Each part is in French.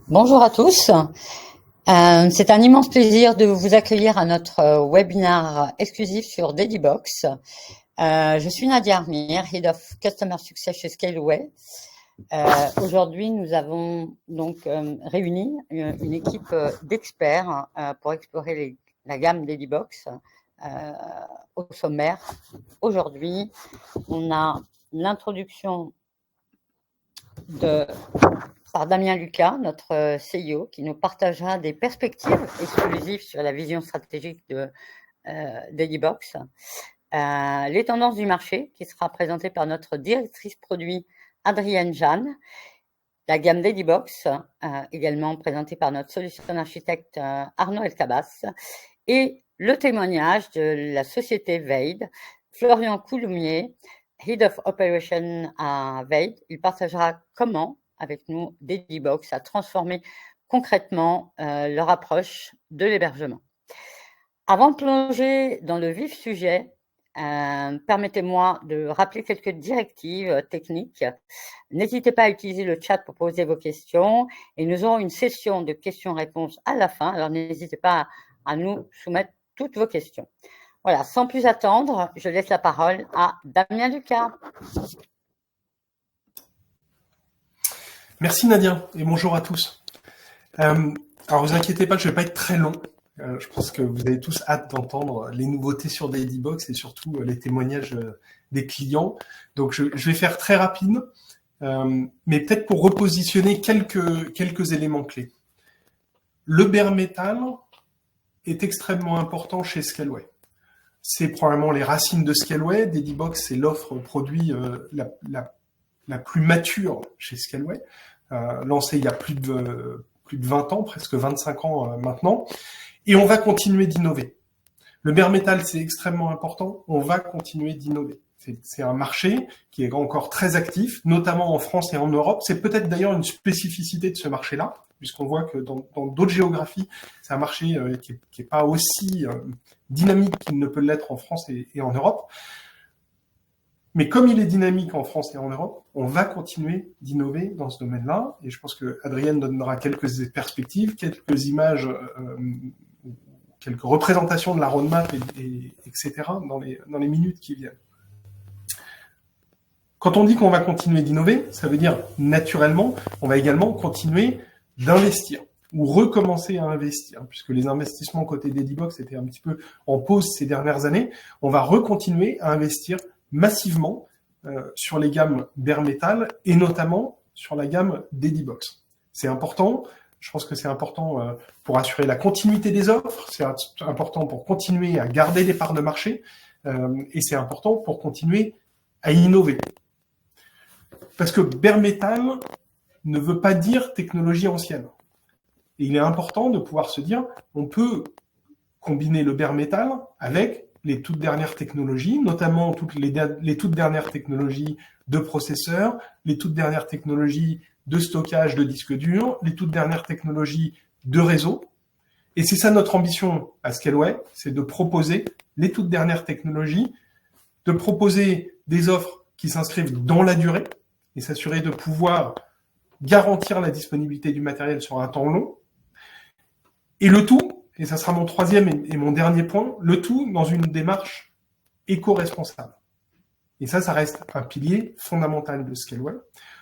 Bonjour à tous. C'est un immense plaisir de vous accueillir à notre webinaire exclusif sur Dedibox. Je suis Nadia Armir, Head of Customer Success chez Scaleway. Aujourd'hui, nous avons donc réuni une équipe d'experts pour explorer la gamme Dedibox. Au sommaire, aujourd'hui, on a l'introduction par Damien Lucas, notre CEO, qui nous partagera des perspectives exclusives sur la vision stratégique de Dedibox. Les tendances du marché, qui sera présentée par notre directrice produit Adrienne Jeanne. La gamme Dedibox, également présentée par notre solution architecte Arnaud Elkabas. Et le témoignage de la société Veid, Florian Couloumier, Head of Operation à Veid. Il partagera comment, avec nous, Dedibox a transformé concrètement leur approche de l'hébergement. Avant de plonger dans le vif sujet, permettez-moi de rappeler quelques directives techniques. N'hésitez pas à utiliser le chat pour poser vos questions et nous aurons une session de questions-réponses à la fin. Alors n'hésitez pas à nous soumettre toutes vos questions. Voilà, sans plus attendre, je laisse la parole à Damien Lucas. Merci Nadia et bonjour à tous. Alors vous inquiétez pas, je ne vais pas être très long. Je pense que vous avez tous hâte d'entendre les nouveautés sur Dedibox et surtout les témoignages des clients. Donc je vais faire très rapide, mais peut-être pour repositionner quelques éléments clés. Le bare metal est extrêmement important chez Scaleway. C'est probablement les racines de Scaleway. Dedibox, c'est l'offre produit la plus mature chez Scaleway, lancée il y a plus de 20 ans, presque 25 ans maintenant. Et on va continuer d'innover. Le bare metal, c'est extrêmement important. On va continuer d'innover. C'est un marché qui est encore très actif, notamment en France et en Europe. C'est peut-être d'ailleurs une spécificité de ce marché-là, puisqu'on voit que dans d'autres géographies, c'est un marché qui est pas aussi dynamique qu'il ne peut l'être en France et en Europe. Mais comme il est dynamique en France et en Europe, on va continuer d'innover dans ce domaine-là. Et je pense que Adrienne donnera quelques perspectives, quelques images, quelques représentations de la roadmap, etc. dans les minutes qui viennent. Quand on dit qu'on va continuer d'innover, ça veut dire naturellement, on va également continuer d'investir ou recommencer à investir, puisque les investissements côté Dedibox étaient un petit peu en pause ces dernières années. On va recontinuer à investir massivement sur les gammes bare metal et notamment sur la gamme Dedibox. C'est important. Je pense que c'est important pour assurer la continuité des offres, c'est important pour continuer à garder les parts de marché et c'est important pour continuer à innover. Parce que bare metal ne veut pas dire technologie ancienne. Et il est important de pouvoir se dire, on peut combiner le bare metal avec les toutes dernières technologies, notamment les toutes dernières technologies de processeurs, les toutes dernières technologies de stockage de disques durs, les toutes dernières technologies de réseau. Et c'est ça notre ambition à Scaleway, c'est de proposer les toutes dernières technologies, de proposer des offres qui s'inscrivent dans la durée et s'assurer de pouvoir garantir la disponibilité du matériel sur un temps long. Et le tout, et ça sera mon troisième et mon dernier point, le tout dans une démarche éco-responsable. Et ça reste un pilier fondamental de Scaleway.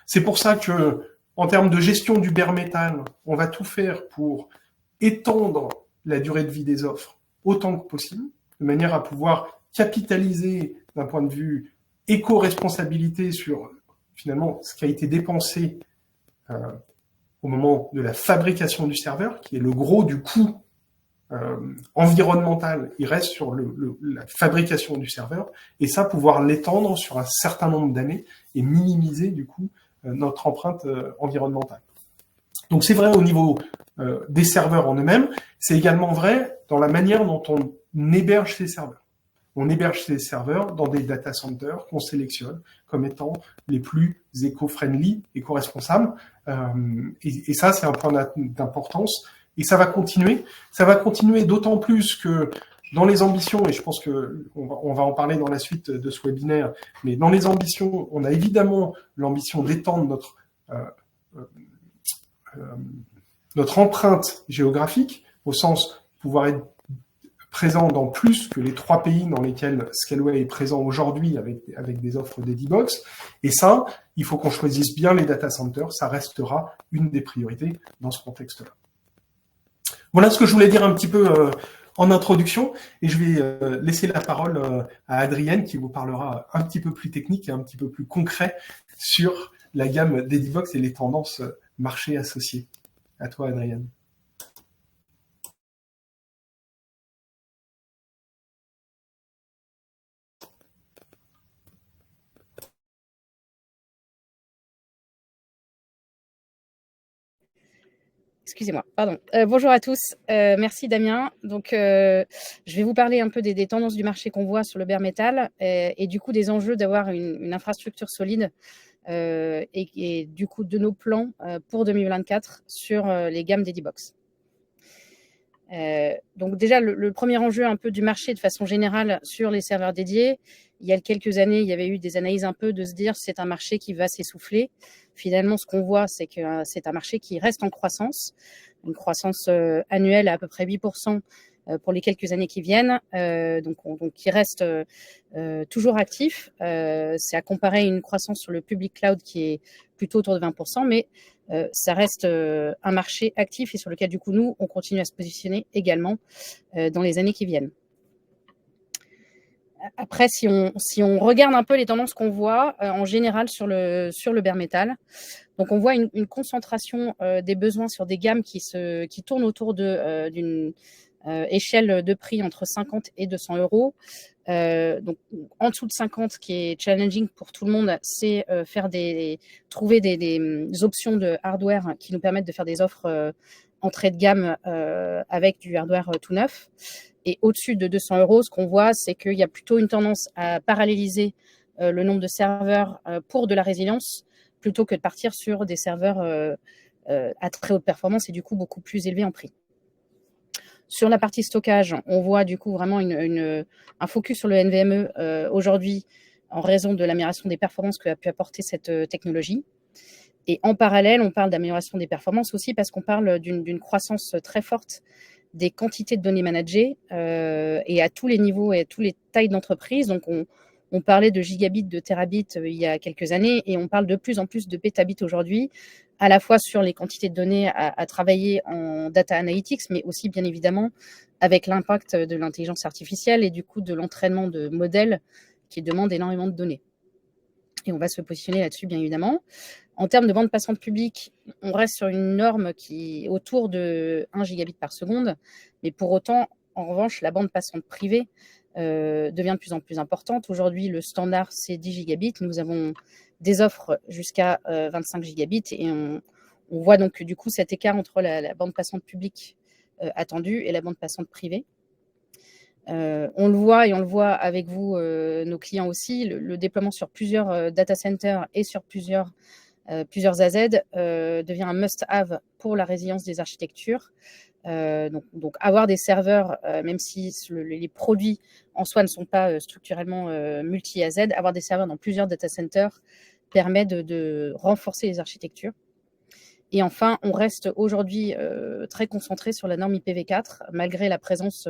C'est pour ça que, en termes de gestion du bare metal, on va tout faire pour étendre la durée de vie des offres autant que possible, de manière à pouvoir capitaliser d'un point de vue éco-responsabilité sur finalement ce qui a été dépensé au moment de la fabrication du serveur, qui est le gros du coût environnemental, il reste sur la fabrication du serveur, et ça, pouvoir l'étendre sur un certain nombre d'années et minimiser du coup notre empreinte environnementale. Donc c'est vrai au niveau des serveurs en eux-mêmes, c'est également vrai dans la manière dont on héberge ces serveurs. On héberge ces serveurs dans des data centers qu'on sélectionne comme étant les plus éco-friendly, éco-responsables. Et ça, c'est un point d'importance. Et ça va continuer. Ça va continuer d'autant plus que dans les ambitions, et je pense que on va en parler dans la suite de ce webinaire, mais dans les ambitions, on a évidemment l'ambition d'étendre notre notre empreinte géographique, au sens pouvoir être présent dans plus que les 3 pays dans lesquels Scaleway est présent aujourd'hui avec des offres d'Edibox. Et ça, il faut qu'on choisisse bien les data centers. Ça restera une des priorités dans ce contexte-là. Voilà ce que je voulais dire un petit peu en introduction. Et je vais laisser la parole à Adrienne qui vous parlera un petit peu plus technique et un petit peu plus concret sur la gamme d'Edibox et les tendances marché associées. À toi, Adrienne. Excusez-moi, pardon. Bonjour à tous. Merci Damien. Donc, je vais vous parler un peu des tendances du marché qu'on voit sur le bare metal et du coup des enjeux d'avoir une infrastructure solide et du coup de nos plans pour 2024 sur les gammes d'Edibox. Donc déjà, le premier enjeu un peu du marché de façon générale sur les serveurs dédiés, il y a quelques années, il y avait eu des analyses un peu de se dire c'est un marché qui va s'essouffler. Finalement, ce qu'on voit, c'est que c'est un marché qui reste en croissance, une croissance annuelle à peu près 8% pour les quelques années qui viennent, donc qui reste toujours actif. C'est à comparer à une croissance sur le public cloud qui est plutôt autour de 20%, mais ça reste un marché actif et sur lequel, du coup, nous, on continue à se positionner également dans les années qui viennent. Après, si on regarde un peu les tendances qu'on voit en général sur le bare metal, donc on voit une concentration des besoins sur des gammes qui tournent autour d'une échelle de prix entre 50 et 200 euros. Donc en dessous de 50, qui est challenging pour tout le monde, c'est trouver des options de hardware qui nous permettent de faire des offres entrée de gamme avec du hardware tout neuf. Et au-dessus de 200 euros, ce qu'on voit, c'est qu'il y a plutôt une tendance à paralléliser le nombre de serveurs pour de la résilience, plutôt que de partir sur des serveurs à très haute performance et du coup beaucoup plus élevés en prix. Sur la partie stockage, on voit du coup vraiment un focus sur le NVMe aujourd'hui en raison de l'amélioration des performances que a pu apporter cette technologie. Et en parallèle, on parle d'amélioration des performances aussi parce qu'on parle d'une croissance très forte des quantités de données managées et à tous les niveaux et à toutes les tailles d'entreprise. Donc, on parlait de gigabits, de terabits il y a quelques années et on parle de plus en plus de pétabits aujourd'hui, à la fois sur les quantités de données à travailler en data analytics, mais aussi bien évidemment avec l'impact de l'intelligence artificielle et du coup de l'entraînement de modèles qui demandent énormément de données. Et on va se positionner là-dessus, bien évidemment. En termes de bande passante publique, on reste sur une norme qui est autour de 1 gigabit par seconde, mais pour autant, en revanche, la bande passante privée devient de plus en plus importante. Aujourd'hui, le standard, c'est 10 gigabits. Nous avons des offres jusqu'à 25 gigabits et on voit donc du coup cet écart entre la bande passante publique attendue et la bande passante privée. On le voit et on le voit avec vous, nos clients aussi, le déploiement sur plusieurs data centers et sur plusieurs AZ devient un must-have pour la résilience des architectures. Donc avoir des serveurs, même si les produits en soi ne sont pas structurellement multi-AZ, avoir des serveurs dans plusieurs data centers permet de renforcer les architectures. Et enfin, on reste aujourd'hui très concentré sur la norme IPv4, malgré la présence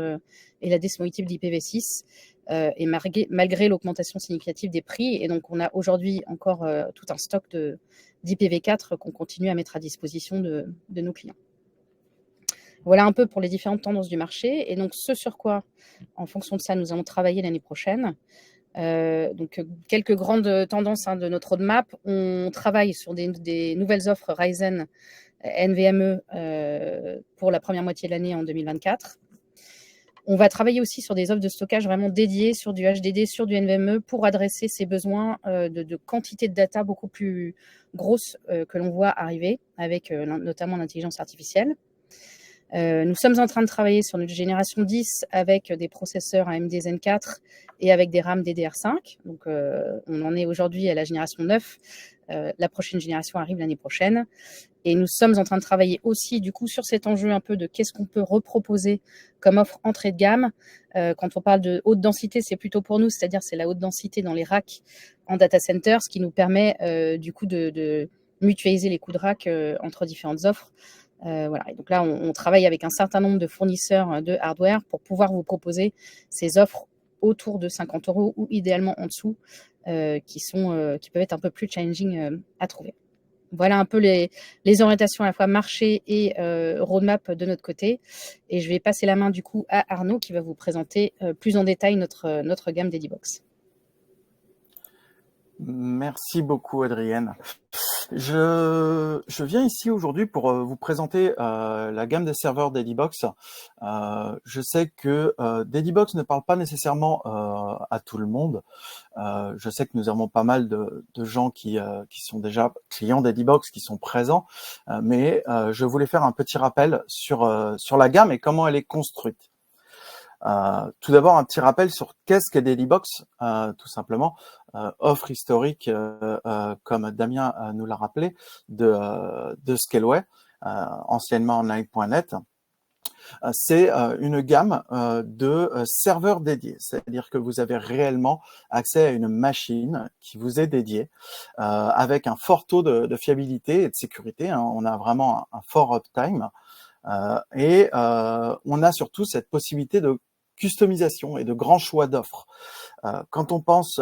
et la disponibilité d'IPv6, et malgré l'augmentation significative des prix. Et donc, on a aujourd'hui encore tout un stock d'IPv4 qu'on continue à mettre à disposition de nos clients. Voilà un peu pour les différentes tendances du marché. Et donc, ce sur quoi, en fonction de ça, nous allons travailler l'année prochaine. Donc, quelques grandes tendances de notre roadmap. On travaille sur des nouvelles offres Ryzen NVMe pour la première moitié de l'année en 2024. On va travailler aussi sur des offres de stockage vraiment dédiées sur du HDD, sur du NVMe pour adresser ces besoins de quantité de data beaucoup plus grosses que l'on voit arriver avec notamment l'intelligence artificielle. Nous sommes en train de travailler sur notre génération 10 avec des processeurs AMD Zen 4 et avec des RAM DDR5. Donc, on en est aujourd'hui à la génération 9. La prochaine génération arrive l'année prochaine. Et nous sommes en train de travailler aussi, du coup, sur cet enjeu un peu de qu'est-ce qu'on peut reproposer comme offre entrée de gamme. Quand on parle de haute densité, c'est plutôt pour nous, c'est-à-dire c'est la haute densité dans les racks en data center, ce qui nous permet, du coup, de mutualiser les coûts de rack entre différentes offres. Voilà. Et donc là, on travaille avec un certain nombre de fournisseurs de hardware pour pouvoir vous proposer ces offres autour de 50 € ou idéalement en dessous, qui peuvent être un peu plus challenging à trouver. Voilà un peu les orientations à la fois marché et roadmap de notre côté. Et je vais passer la main du coup à Arnaud qui va vous présenter plus en détail notre gamme Dedibox. Merci beaucoup, Adrienne. Je viens ici aujourd'hui pour vous présenter la gamme des serveurs Dedibox. Je sais que Dedibox ne parle pas nécessairement à tout le monde. Je sais que nous avons pas mal de gens qui sont déjà clients Dedibox, qui sont présents, mais je voulais faire un petit rappel sur la gamme et comment elle est construite. Tout d'abord, un petit rappel sur qu'est-ce qu'est Dedibox, tout simplement. Offre historique, comme Damien nous l'a rappelé, de Scaleway, anciennement Online.net. C'est une gamme de serveurs dédiés, c'est-à-dire que vous avez réellement accès à une machine qui vous est dédiée, avec un fort taux de fiabilité et de sécurité. Hein. On a vraiment un fort uptime, et on a surtout cette possibilité de customisation et de grands choix d'offres. Quand on pense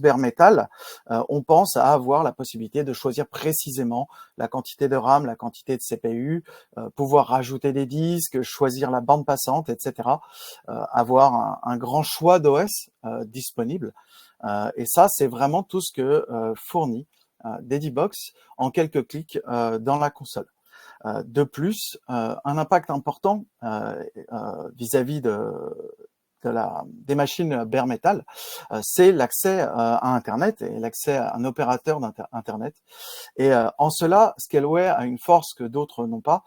bare metal, on pense à avoir la possibilité de choisir précisément la quantité de RAM, la quantité de CPU, pouvoir rajouter des disques, choisir la bande passante, etc. Avoir un grand choix d'OS disponible. Et ça, c'est vraiment tout ce que fournit Dedibox en quelques clics dans la console. De plus, un impact important vis-à-vis des machines bare metal, c'est l'accès à Internet et l'accès à un opérateur d'Internet. Et en cela, Scaleway a une force que d'autres n'ont pas,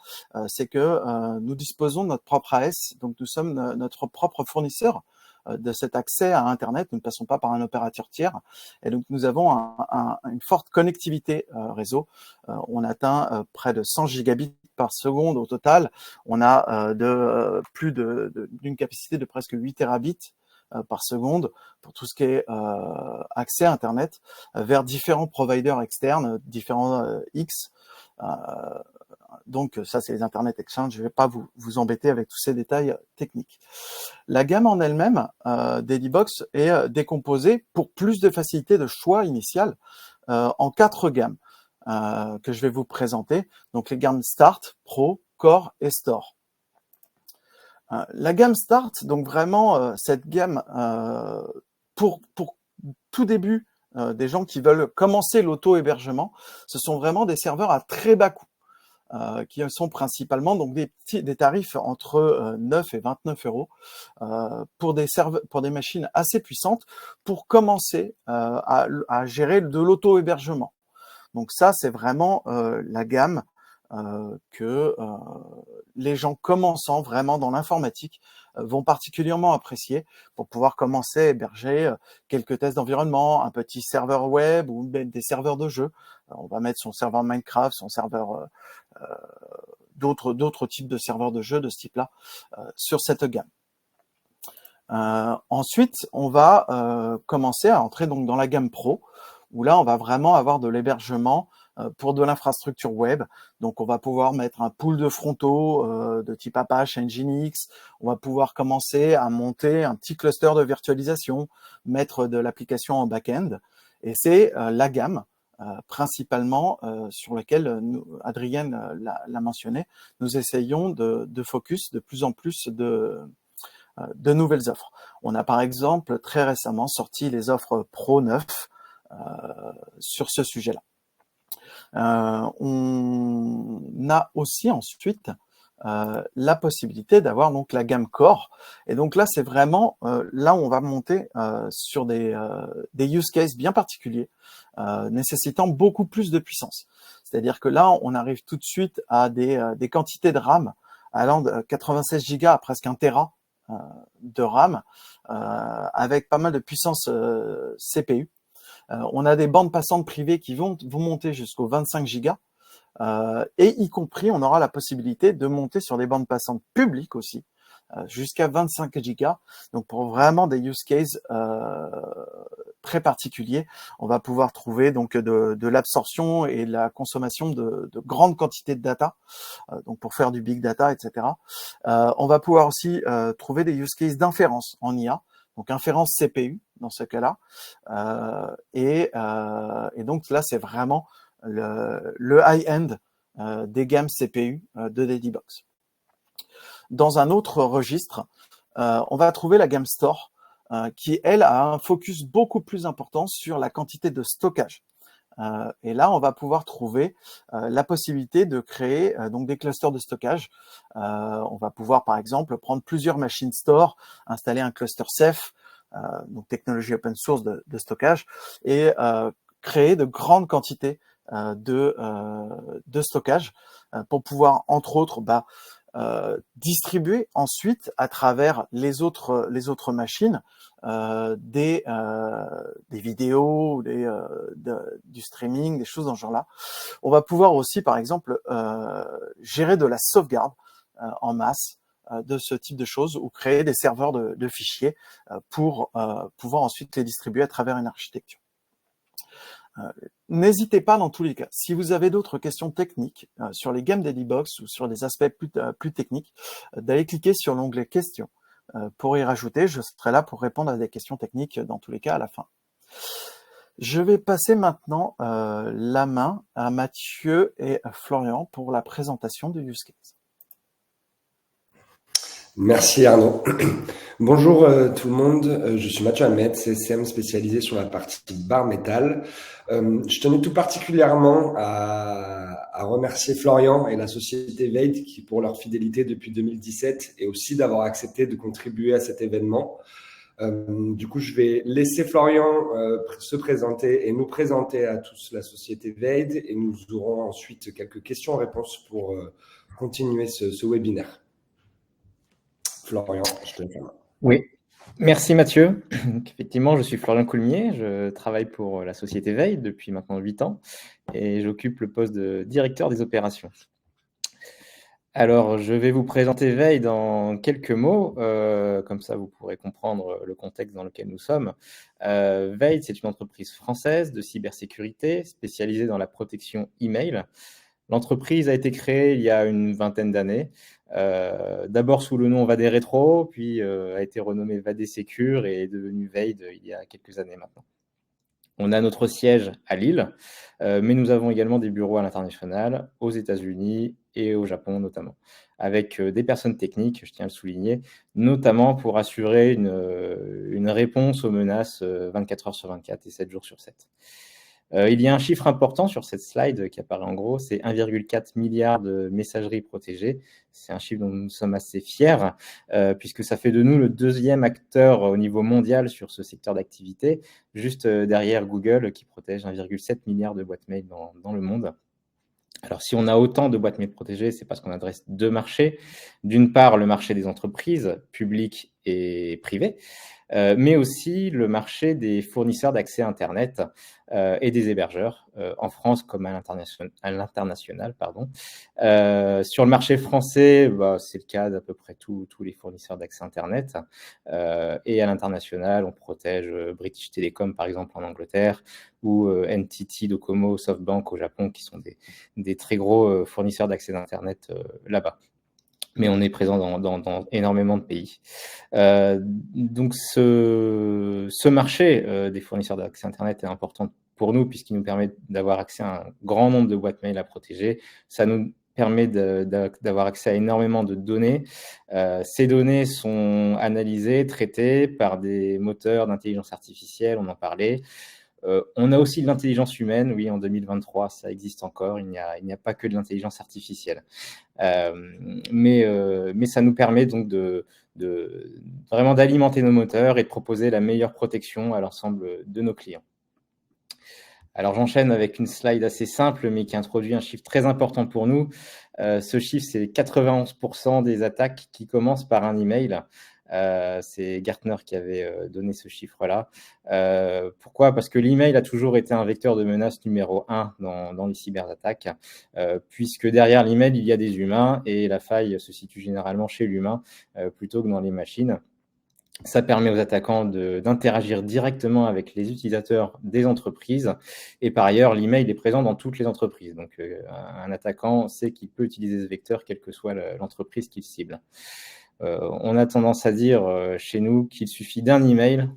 c'est que nous disposons de notre propre AS, donc nous sommes notre propre fournisseur de cet accès à Internet. Nous ne passons pas par un opérateur tiers. Et donc, nous avons une forte connectivité réseau. On atteint près de 100 gigabits par seconde au total. On a plus d'une capacité de presque 8 terabits par seconde pour tout ce qui est accès à Internet vers différents providers externes, différents X. Donc ça, c'est les Internet Exchange. Je ne vais pas vous embêter avec tous ces détails techniques. La gamme en elle-même, Dedibox, est décomposée pour plus de facilité de choix initial en 4 gammes que je vais vous présenter. Donc les gammes Start, Pro, Core et Store. La gamme Start, donc vraiment cette gamme pour tout début des gens qui veulent commencer l'auto-hébergement, ce sont vraiment des serveurs à très bas coût. Qui sont principalement donc des tarifs entre 9 et 29 € pour des machines assez puissantes pour commencer à gérer de l'auto-hébergement. Donc ça, c'est vraiment la gamme que les gens commençant vraiment dans l'informatique vont particulièrement apprécier pour pouvoir commencer à héberger quelques tests d'environnement, un petit serveur web ou des serveurs de jeu. On va mettre son serveur Minecraft, son serveur d'autres types de serveurs de jeu de ce type-là sur cette gamme. Ensuite, on va commencer à entrer donc dans la gamme Pro, où là, on va vraiment avoir de l'hébergement pour de l'infrastructure web. Donc, on va pouvoir mettre un pool de frontaux de type Apache, Nginx. On va pouvoir commencer à monter un petit cluster de virtualisation, mettre de l'application en back-end. Et c'est la gamme principalement sur laquelle Adrienne l'a mentionné. Nous essayons de focus de plus en plus de nouvelles offres. On a par exemple très récemment sorti les offres Pro 9 sur ce sujet-là. On a aussi ensuite la possibilité d'avoir donc la gamme Core. Et donc là, c'est vraiment là où on va monter sur des use cases bien particuliers, nécessitant beaucoup plus de puissance. C'est-à-dire que là, on arrive tout de suite à des quantités de RAM allant de 96 Go à presque 1 Tera de RAM, avec pas mal de puissance CPU. On a des bandes passantes privées qui vont monter jusqu'aux 25 Go. Et y compris, on aura la possibilité de monter sur des bandes passantes publiques aussi, jusqu'à 25 gigas. Donc pour vraiment des use cases très particuliers, on va pouvoir trouver donc de l'absorption et de la consommation de grandes quantités de data, donc pour faire du big data, etc. On va pouvoir aussi trouver des use cases d'inférence en IA, donc inférence CPU dans ce cas-là, et donc là c'est vraiment le high-end des gammes CPU de Dedibox. Dans un autre registre, on va trouver la gamme Store, qui, elle, a un focus beaucoup plus important sur la quantité de stockage. Et là, on va pouvoir trouver la possibilité de créer donc des clusters de stockage. On va pouvoir, par exemple, prendre plusieurs machines Store, installer un cluster Ceph, donc technologie open source de stockage, et créer de grandes quantités de stockage pour pouvoir, entre autres, distribuer ensuite à travers les autres machines des vidéos, du streaming, des choses dans ce genre-là. On va pouvoir aussi, par exemple, gérer de la sauvegarde en masse de ce type de choses ou créer des serveurs de fichiers pour pouvoir ensuite les distribuer à travers une architecture. N'hésitez pas dans tous les cas, si vous avez d'autres questions techniques sur les gammes Dedibox ou sur des aspects plus techniques, d'aller cliquer sur l'onglet questions pour y rajouter. Je serai là pour répondre à des questions techniques dans tous les cas à la fin. Je vais passer maintenant la main à Mathieu et Florian pour la présentation du use case. Merci Arnaud. Bonjour tout le monde, je suis Mathieu Ahmed, CCM spécialisé sur la partie bar métal. Je tenais tout particulièrement à remercier Florian et la société Veid qui pour leur fidélité depuis 2017 et aussi d'avoir accepté de contribuer à cet événement. Du coup, je vais laisser Florian se présenter et nous présenter à tous la société Veid et nous aurons ensuite quelques questions-réponses pour continuer ce webinaire. Florian, je te laisse la main. Oui, merci Mathieu. Effectivement, je suis Florian Coulmier, je travaille pour la société Veid depuis maintenant 8 ans et j'occupe le poste de directeur des opérations. Alors, je vais vous présenter Veid en quelques mots, comme ça vous pourrez comprendre le contexte dans lequel nous sommes. Veid, c'est une entreprise française de cybersécurité spécialisée dans la protection email. L'entreprise a été créée il y a une vingtaine d'années, d'abord sous le nom Vadé Rétro, puis a été renommée Vadé Secure et est devenue Veid il y a quelques années maintenant. On a notre siège à Lille, mais nous avons également des bureaux à l'international, aux États-Unis et au Japon notamment, avec des personnes techniques, je tiens à le souligner, notamment pour assurer une réponse aux menaces 24 heures sur 24 et 7 jours sur 7. Il y a un chiffre important sur cette slide qui apparaît en gros, c'est 1,4 milliard de messageries protégées. C'est un chiffre dont nous sommes assez fiers, puisque ça fait de nous le deuxième acteur au niveau mondial sur ce secteur d'activité, juste derrière Google qui protège 1,7 milliard de boîtes mail dans le monde. Alors, si on a autant de boîtes mail protégées, c'est parce qu'on adresse deux marchés. D'une part, le marché des entreprises publiques et privées, mais aussi le marché des fournisseurs d'accès Internet et des hébergeurs, en France comme à l'international. Sur le marché français, c'est le cas d'à peu près tous les fournisseurs d'accès Internet. Et à l'international, on protège British Telecom, par exemple, en Angleterre, ou NTT Docomo, SoftBank au Japon, qui sont des très gros fournisseurs d'accès Internet là-bas. Mais on est présent dans énormément de pays. Donc, ce marché des fournisseurs d'accès Internet est important pour nous puisqu'il nous permet d'avoir accès à un grand nombre de boîtes mail à protéger. Ça nous permet d'avoir accès à énormément de données. Ces données sont analysées, traitées par des moteurs d'intelligence artificielle, on en parlait. On a aussi de l'intelligence humaine, oui, en 2023, ça existe encore, il n'y a pas que de l'intelligence artificielle. Mais ça nous permet donc vraiment d'alimenter nos moteurs et de proposer la meilleure protection à l'ensemble de nos clients. Alors j'enchaîne avec une slide assez simple, mais qui introduit un chiffre très important pour nous. Ce chiffre, c'est 91% des attaques qui commencent par un email. C'est Gartner qui avait donné ce chiffre-là. Pourquoi? Parce que l'email a toujours été un vecteur de menace numéro 1 dans les cyberattaques, puisque derrière l'email, il y a des humains et la faille se situe généralement chez l'humain plutôt que dans les machines. Ça permet aux attaquants d'interagir directement avec les utilisateurs des entreprises. Et par ailleurs, l'email est présent dans toutes les entreprises. Donc, un attaquant sait qu'il peut utiliser ce vecteur, quelle que soit l'entreprise qu'il cible. On a tendance à dire chez nous qu'il suffit d'un email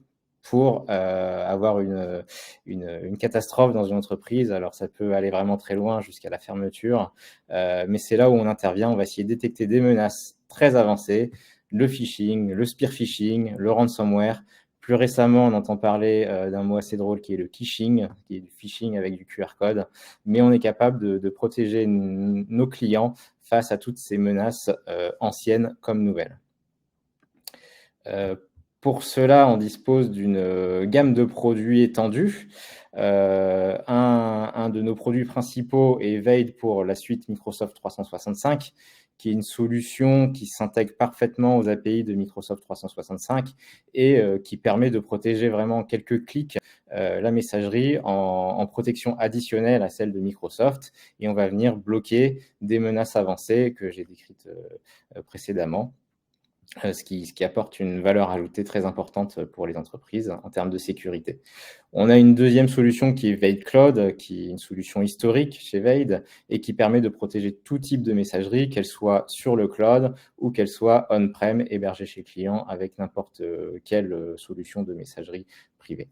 pour avoir une catastrophe dans une entreprise. Alors, ça peut aller vraiment très loin jusqu'à la fermeture. Mais c'est là où on intervient. On va essayer de détecter des menaces très avancées, le phishing, le spear phishing, le ransomware. Plus récemment, on entend parler d'un mot assez drôle qui est le kishing, qui est du phishing avec du QR code. Mais on est capable de protéger nos clients face à toutes ces menaces anciennes comme nouvelles. Pour cela, on dispose d'une gamme de produits étendue. Un de nos produits principaux est Veid pour la suite Microsoft 365, qui est une solution qui s'intègre parfaitement aux API de Microsoft 365 et qui permet de protéger vraiment en quelques clics la messagerie en protection additionnelle à celle de Microsoft. Et on va venir bloquer des menaces avancées que j'ai décrites précédemment. Ce qui apporte une valeur ajoutée très importante pour les entreprises en termes de sécurité. On a une deuxième solution qui est Veid Cloud, qui est une solution historique chez Veid et qui permet de protéger tout type de messagerie, qu'elle soit sur le cloud ou qu'elle soit on-prem, hébergée chez client avec n'importe quelle solution de messagerie privée.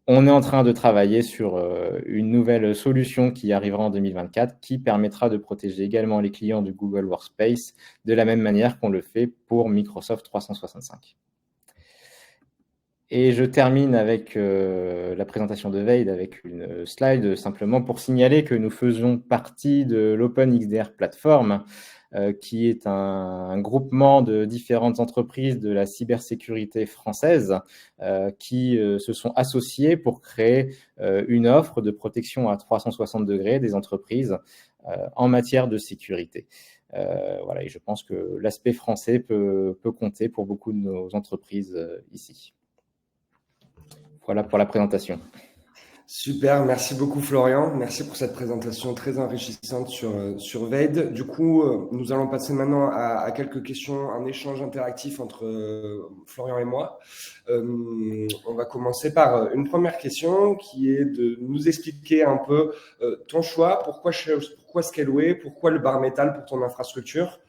On est en train de travailler sur une nouvelle solution qui arrivera en 2024 qui permettra de protéger également les clients du Google Workspace de la même manière qu'on le fait pour Microsoft 365. Et je termine avec la présentation de Veid avec une slide simplement pour signaler que nous faisons partie de l'OpenXDR Platform, qui est un groupement de différentes entreprises de la cybersécurité française qui se sont associées pour créer une offre de protection à 360 degrés des entreprises en matière de sécurité. Voilà, et je pense que l'aspect français peut compter pour beaucoup de nos entreprises ici. Voilà pour la présentation. Super, merci beaucoup Florian. Merci pour cette présentation très enrichissante sur Veid. Du coup, nous allons passer maintenant à quelques questions, un échange interactif entre Florian et moi. On va commencer par une première question qui est de nous expliquer un peu ton choix, pourquoi Scaleway, pourquoi le bar métal pour ton infrastructure.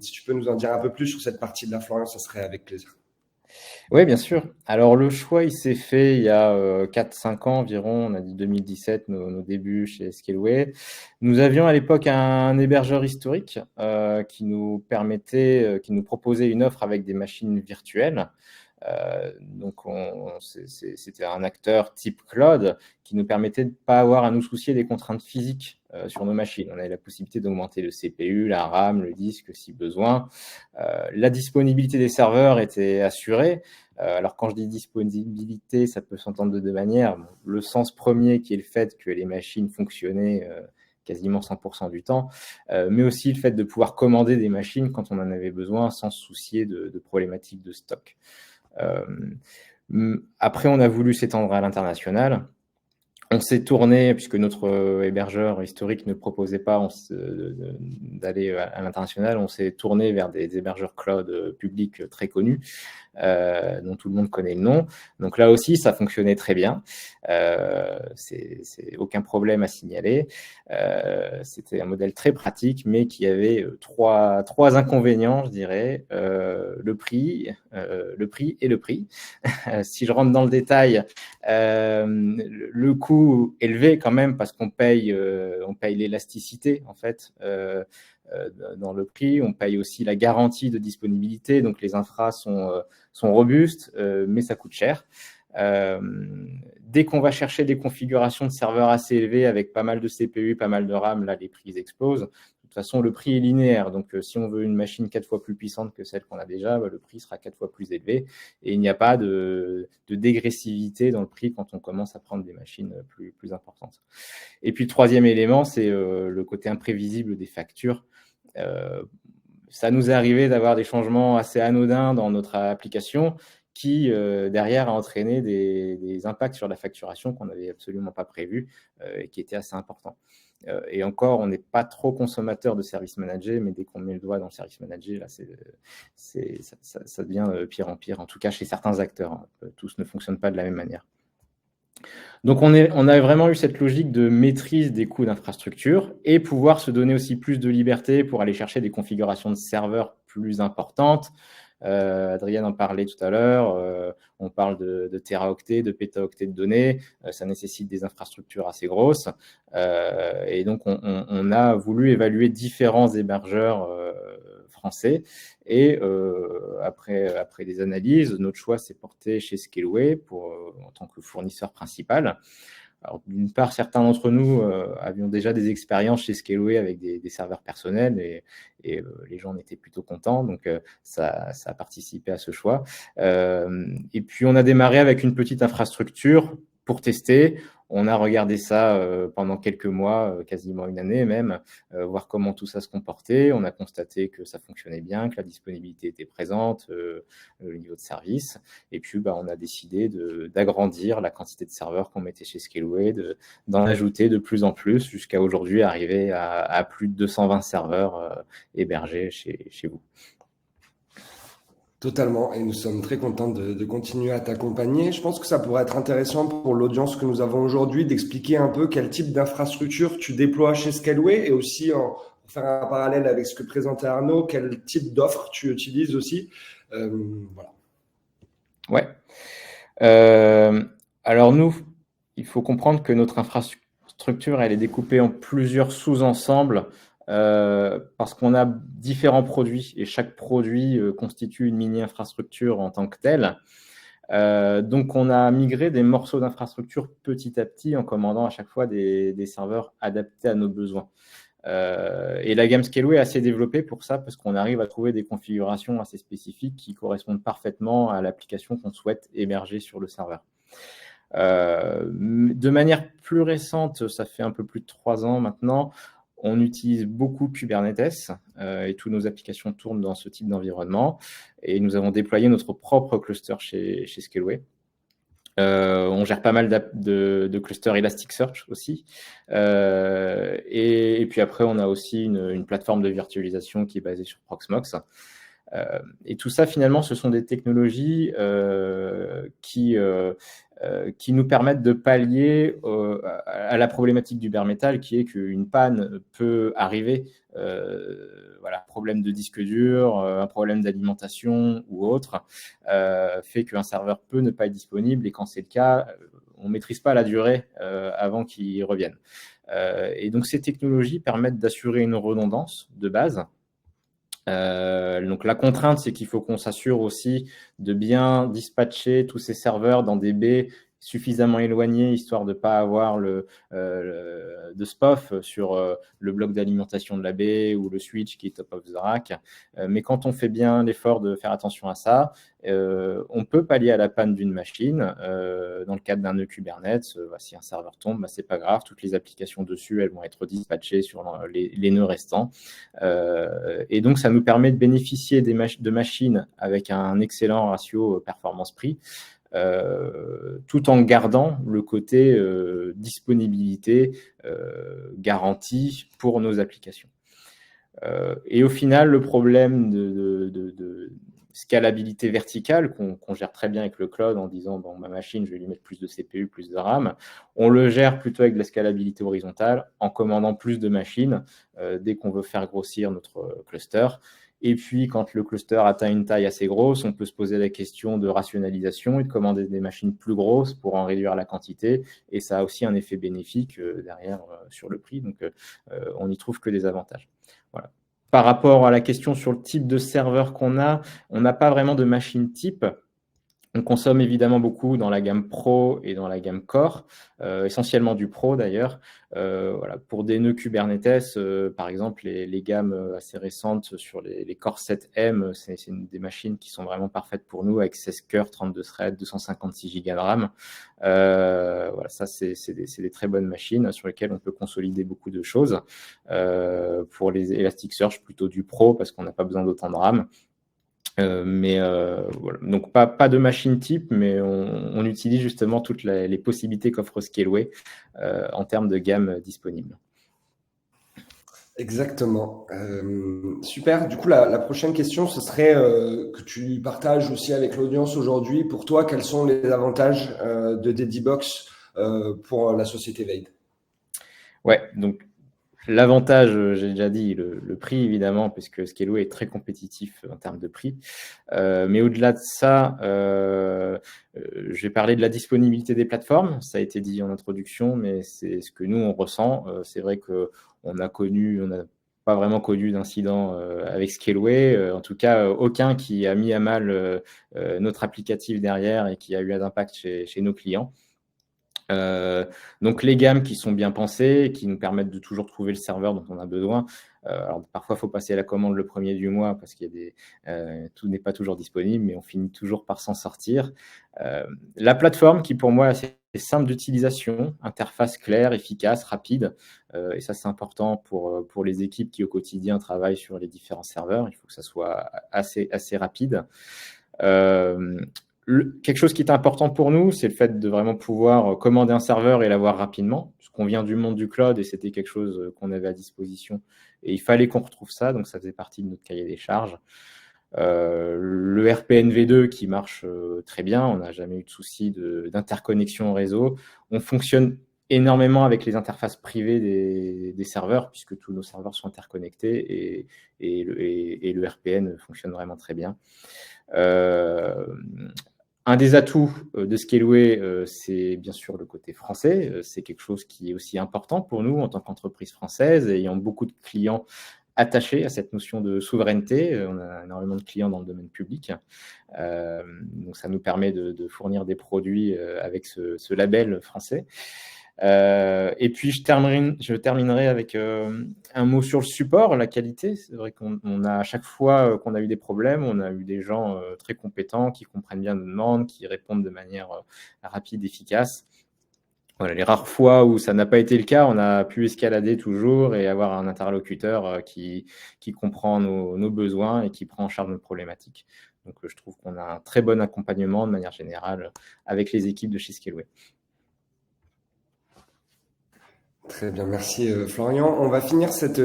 Si tu peux nous en dire un peu plus sur cette partie de la Florian, ça serait avec plaisir. Oui, bien sûr. Alors, le choix, il s'est fait il y a 4-5 ans environ. On a dit 2017, nos débuts chez Scaleway. Nous avions à l'époque un hébergeur historique qui nous proposait une offre avec des machines virtuelles. Donc, c'était un acteur type cloud qui nous permettait de ne pas avoir à nous soucier des contraintes physiques sur nos machines. On avait la possibilité d'augmenter le CPU, la RAM, le disque si besoin. La disponibilité des serveurs était assurée. Alors, quand je dis disponibilité, ça peut s'entendre de deux manières. Le sens premier qui est le fait que les machines fonctionnaient quasiment 100% du temps, mais aussi le fait de pouvoir commander des machines quand on en avait besoin sans se soucier de problématiques de stock. Après, on a voulu s'étendre à l'international. On s'est tourné, puisque notre hébergeur historique ne proposait pas d'aller à l'international, on s'est tourné vers des hébergeurs cloud publics très connus, dont tout le monde connaît le nom. Donc là aussi, ça fonctionnait très bien. C'est aucun problème à signaler. C'était un modèle très pratique, mais qui avait trois inconvénients, je dirais. Le prix et le prix. Si je rentre dans le détail, le coût élevé quand même parce qu'on paye l'élasticité en fait dans le prix. On paye aussi la garantie de disponibilité, donc les infras sont robustes, mais ça coûte cher. Dès qu'on va chercher des configurations de serveurs assez élevées avec pas mal de CPU, pas mal de RAM, là les prix explosent. De toute façon, le prix est linéaire. Donc, si on veut une machine 4 fois plus puissante que celle qu'on a déjà, le prix sera 4 fois plus élevé. Et il n'y a pas de dégressivité dans le prix quand on commence à prendre des machines plus importantes. Et puis, le troisième élément, c'est le côté imprévisible des factures. ça nous est arrivé d'avoir des changements assez anodins dans notre application qui, derrière, a entraîné des impacts sur la facturation qu'on n'avait absolument pas prévus et qui étaient assez importants. Et encore, on n'est pas trop consommateur de service manager, mais dès qu'on met le doigt dans le service manager, là, ça devient pire en pire, en tout cas chez certains acteurs. Hein. Tous ne fonctionnent pas de la même manière. Donc, on a vraiment eu cette logique de maîtrise des coûts d'infrastructure et pouvoir se donner aussi plus de liberté pour aller chercher des configurations de serveurs plus importantes. Adrien en parlait tout à l'heure, on parle de téraoctets, de pétaoctets de données, ça nécessite des infrastructures assez grosses, et donc on a voulu évaluer différents hébergeurs français, et après des analyses, notre choix s'est porté chez Scaleway en tant que fournisseur principal. Alors, d'une part, certains d'entre nous avions déjà des expériences chez Scaleway avec des serveurs personnels et les gens en étaient plutôt contents, donc ça a participé à ce choix. Et puis, on a démarré avec une petite infrastructure pour tester. On a regardé ça pendant quelques mois, quasiment une année même, voir comment tout ça se comportait. On a constaté que ça fonctionnait bien, que la disponibilité était présente, le niveau de service. Et puis, on a décidé d'agrandir la quantité de serveurs qu'on mettait chez Scaleway, d'en ajouter de plus en plus, jusqu'à aujourd'hui arriver à plus de 220 serveurs hébergés chez vous. Totalement, et nous sommes très contents de continuer à t'accompagner. Je pense que ça pourrait être intéressant pour l'audience que nous avons aujourd'hui d'expliquer un peu quel type d'infrastructure tu déploies chez Scaleway et aussi pour faire un parallèle avec ce que présentait Arnaud, quel type d'offre tu utilises aussi. Voilà. Ouais. Alors nous, il faut comprendre que notre infrastructure, elle est découpée en plusieurs sous-ensembles. Parce qu'on a différents produits et chaque produit constitue une mini-infrastructure en tant que telle. Donc, on a migré des morceaux d'infrastructure petit à petit en commandant à chaque fois des serveurs adaptés à nos besoins. Et la gamme Scaleway est assez développée pour ça parce qu'on arrive à trouver des configurations assez spécifiques qui correspondent parfaitement à l'application qu'on souhaite héberger sur le serveur. De manière plus récente, ça fait un peu plus de 3 ans maintenant, on utilise beaucoup Kubernetes et toutes nos applications tournent dans ce type d'environnement. Et nous avons déployé notre propre cluster chez Scaleway. On gère pas mal de clusters Elasticsearch aussi. Et puis après, on a aussi une plateforme de virtualisation qui est basée sur Proxmox. Et tout ça, finalement, ce sont des technologies qui nous permettent de pallier à la problématique du bare metal, qui est qu'une panne peut arriver, problème de disque dur, un problème d'alimentation ou autre, fait qu'un serveur peut ne pas être disponible, et quand c'est le cas, on ne maîtrise pas la durée avant qu'il revienne. Et donc ces technologies permettent d'assurer une redondance de base. Donc la contrainte, c'est qu'il faut qu'on s'assure aussi de bien dispatcher tous ces serveurs dans des baies suffisamment éloignées, histoire de ne pas avoir de SPOF sur le bloc d'alimentation de la baie ou le switch qui est top of the rack. Mais quand on fait bien l'effort de faire attention à ça, on peut pallier à la panne d'une machine dans le cadre d'un nœud Kubernetes. Si un serveur tombe, c'est pas grave, toutes les applications dessus, elles vont être dispatchées sur les nœuds restants. Et donc, ça nous permet de bénéficier de machines avec un excellent ratio performance-prix, tout en gardant le côté disponibilité garantie pour nos applications. Et au final, le problème de scalabilité verticale qu'on gère très bien avec le cloud en disant ma machine, je vais lui mettre plus de CPU, plus de RAM, on le gère plutôt avec de la scalabilité horizontale en commandant plus de machines dès qu'on veut faire grossir notre cluster. Et puis, quand le cluster atteint une taille assez grosse, on peut se poser la question de rationalisation et de commander des machines plus grosses pour en réduire la quantité. Et ça a aussi un effet bénéfique derrière sur le prix. Donc, on n'y trouve que des avantages. Voilà. Par rapport à la question sur le type de serveur qu'on a, on n'a pas vraiment de machine type. On consomme évidemment beaucoup dans la gamme Pro et dans la gamme Core, essentiellement du Pro d'ailleurs. Voilà, pour des nœuds Kubernetes, par exemple, les gammes assez récentes sur les Core 7M, c'est des machines qui sont vraiment parfaites pour nous avec 16 cœurs, 32 threads, 256 Go de RAM. Voilà, ça, c'est des très bonnes machines sur lesquelles on peut consolider beaucoup de choses. Pour les Elasticsearch, plutôt du Pro parce qu'on n'a pas besoin d'autant de RAM. Voilà. Donc pas de machine type, mais on utilise justement toutes les possibilités qu'offre Scaleway en termes de gamme disponible. Exactement. Super. Du coup, la prochaine question, ce serait que tu partages aussi avec l'audience aujourd'hui. Pour toi, quels sont les avantages de Dedibox pour la société Veid? Ouais, donc l'avantage, j'ai déjà dit, le prix évidemment, puisque Scaleway est très compétitif en termes de prix. Mais au-delà de ça, je vais parler de la disponibilité des plateformes. Ça a été dit en introduction, mais c'est ce que nous, on ressent. C'est vrai qu'on n'a pas vraiment connu d'incident avec Scaleway. En tout cas, aucun qui a mis à mal notre applicatif derrière et qui a eu un impact chez nos clients. Donc les gammes qui sont bien pensées, qui nous permettent de toujours trouver le serveur dont on a besoin. Alors parfois, il faut passer à la commande le 1er du mois parce qu'il y a tout n'est pas toujours disponible, mais on finit toujours par s'en sortir. La plateforme qui pour moi est assez simple d'utilisation, interface claire, efficace, rapide. Et ça, c'est important pour les équipes qui au quotidien travaillent sur les différents serveurs. Il faut que ça soit assez rapide. Quelque chose qui est important pour nous, c'est le fait de vraiment pouvoir commander un serveur et l'avoir rapidement, puisqu'on vient du monde du cloud et c'était quelque chose qu'on avait à disposition. Et il fallait qu'on retrouve ça, donc ça faisait partie de notre cahier des charges. Le RPN V2 qui marche très bien, on n'a jamais eu de souci d'interconnexion au réseau. On fonctionne énormément avec les interfaces privées des serveurs, puisque tous nos serveurs sont interconnectés et le RPN fonctionne vraiment très bien. Un des atouts de Scaleway, c'est bien sûr le côté français. C'est quelque chose qui est aussi important pour nous en tant qu'entreprise française, ayant beaucoup de clients attachés à cette notion de souveraineté. On a énormément de clients dans le domaine public. Donc ça nous permet de fournir des produits avec ce label français. Et puis je terminerai avec un mot sur le support, la qualité. C'est vrai qu'on a à chaque fois qu'on a eu des problèmes, on a eu des gens très compétents qui comprennent bien nos demandes, qui répondent de manière rapide, efficace. Voilà, les rares fois où ça n'a pas été le cas, on a pu escalader toujours et avoir un interlocuteur qui comprend nos besoins et qui prend en charge nos problématiques. Donc je trouve qu'on a un très bon accompagnement de manière générale avec les équipes de chez Scaleway. Très bien, merci Florian. On va finir cette